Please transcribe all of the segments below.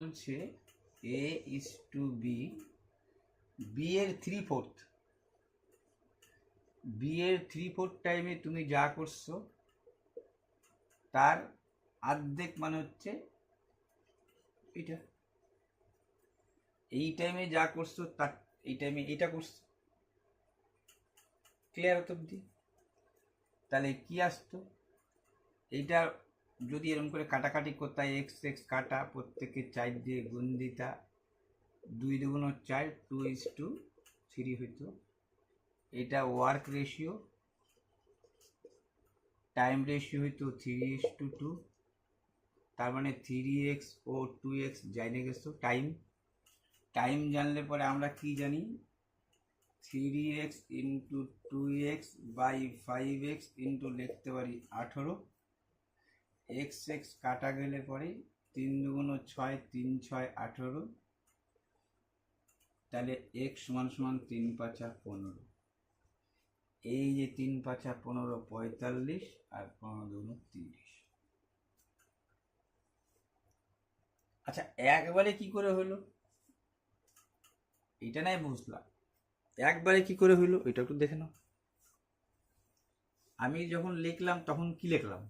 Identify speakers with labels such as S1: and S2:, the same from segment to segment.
S1: বলছে এ is to B, B এর 3/4, B এর 3/4 টাইমে তুমি যা করছো তার অর্ধেক মানে হচ্ছে এটা। এই টাইমে যা করছো তার এই টাইমে এটা করছো। ক্লিয়ার তো অব্দি? তাহলে কি আসতো, এইটা যদি এরকম করে কাটাকাটি করতে এক্স এক্স কাটা, প্রত্যেকে 4 দিয়ে গুণ দিতা, 2 2 4, 2:3 হইতো। এটা ওয়ার্ক রেশিও, টাইম রেশিও হইতো 3:2। তার মানে 3x ও 2x জানে গেছো। টাইম টাইম জানলে পরে আমরা কি জানি, 3x into 2x by 5x into লিখতে পারি 18। এক্স এক্স কাটা গেলে পরে 3 2 6, 3 6 18। তাহলে এক্স সমান সমান 3 5 15। এই যে 3 5 15 45 আর 15 2 30। আচ্ছা, একবারে কি করে হলো এটা নাই বুঝলাম, একবারে কি করে হইলো এটা একটু দেখে নাও। আমি যখন লিখলাম তখন কি লিখলাম,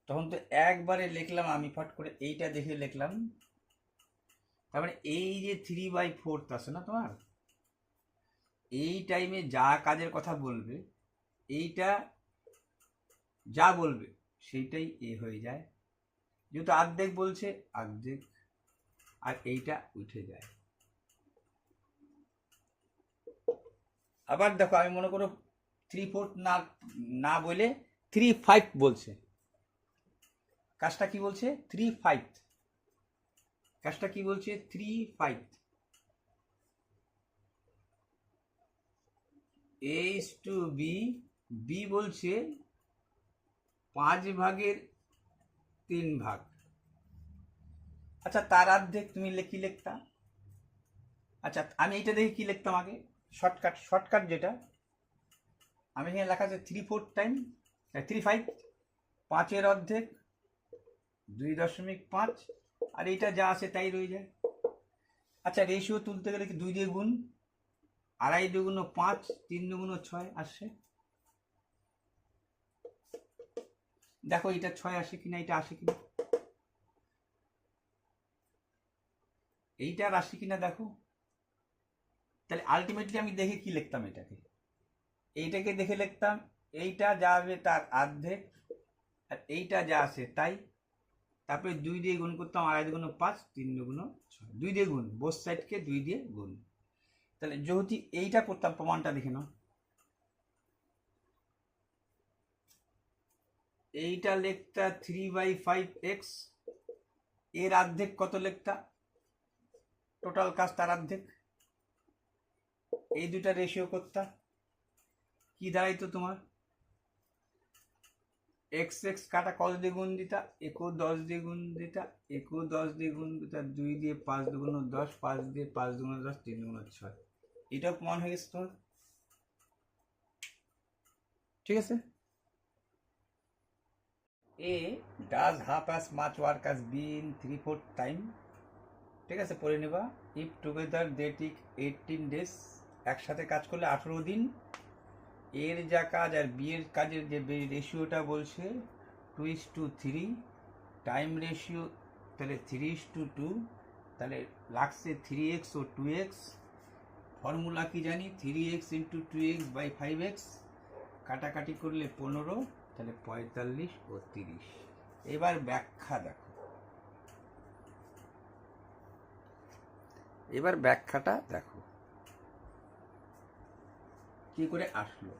S1: তখন তো একবারে লিখলাম আমি ফট করে এইটা দেখে লিখলাম। তার মানে এই যে 3/4 আছে না তোমার, এই টাইমে যা কাজের কথা বলবে, এইটা যা বলবে সেইটাই এ হয়ে যায়, যেহেতু অর্ধেক বলছে অর্ধেক, আর এইটা উঠে যায়। আবার দেখো, আমি মনে করো 3/4 না না বলে 3/5 বলছে, কাজটা কি বলছে 3/5, কাজটা কি বলছে 3/5। এ ইস টু বি, বি বলছে 5/3। আচ্ছা, তার অর্ধেক তুমি কি লিখতা? আচ্ছা, আমি এইটা দেখে কি লিখতাম আগে, শর্টকাট যেটা আমি এখানে লেখা আছে 3/4 টাইম 3/5, 5-এর অর্ধেক 2.5, আর এইটা যা আছে তাই রয়ে যায়। আচ্ছা, রেশিও তুলতে গেলে কি 2 দিয়ে গুণ, 2.5 2 5, 3 2 6 আসছে। দেখো এটা 6 আসে কিনা, এটা আসে কিনা, এইটা আসে কিনা দেখো। তাহলে আলটিমেটলি আমি দেখে কি লিখতাম, এইটাকে দেখে লিখতাম এইটা যা হবে তার অর্ধেক, আর এইটা যা আছে তাই। তারপরে 2 দিয়ে গুণ করতাম, 2.5 2 5, 3 2 6, 2 দিয়ে গুণ, বোথ সাইডকে 2 দিয়ে গুণ। তাহলে যেহেতু এইটা করতাম, প্রমাণটা দেখে নাও, এইটা লিখতা 3/5x, এর অর্ধেক কত লিখতা, টোটাল কাজ তার অর্ধেক। এই দুটা রেশিও করতা, কি দাঁড়াইতো তোমার, এক্স এক্স কাটা কত দিয়ে গুণ দিতা, 10 দিয়ে গুণ দিতা, 10 দিয়ে গুণ দিতা, 2 দিয়ে 5 2 10, 5 দিয়ে 5 2 10, 3 2 6। এটাও প্রমাণ হয়ে গেছে তোমার। ঠিক আছে, A does half as much work as B in 3/4 time. ঠিক আছে, পড়ে নেবা। If together they take 18 days, একসাথে কাজ করলে 18 দিন। এর যা কাজ আর বি এর কাজের যে রেশিওটা বলছে 2:3, টাইম রেশিও তাহলে 3:2, তাহলে লাগছে 3x ও 2x। ফর্মুলা কি জানি, 3x into 2x by 5x, কাটাকাটি করলে 15, তাহলে 45 ও 30। এবার ব্যাখ্যা দেখো, এবার ব্যাখ্যাটা দেখো কি করে আসলো।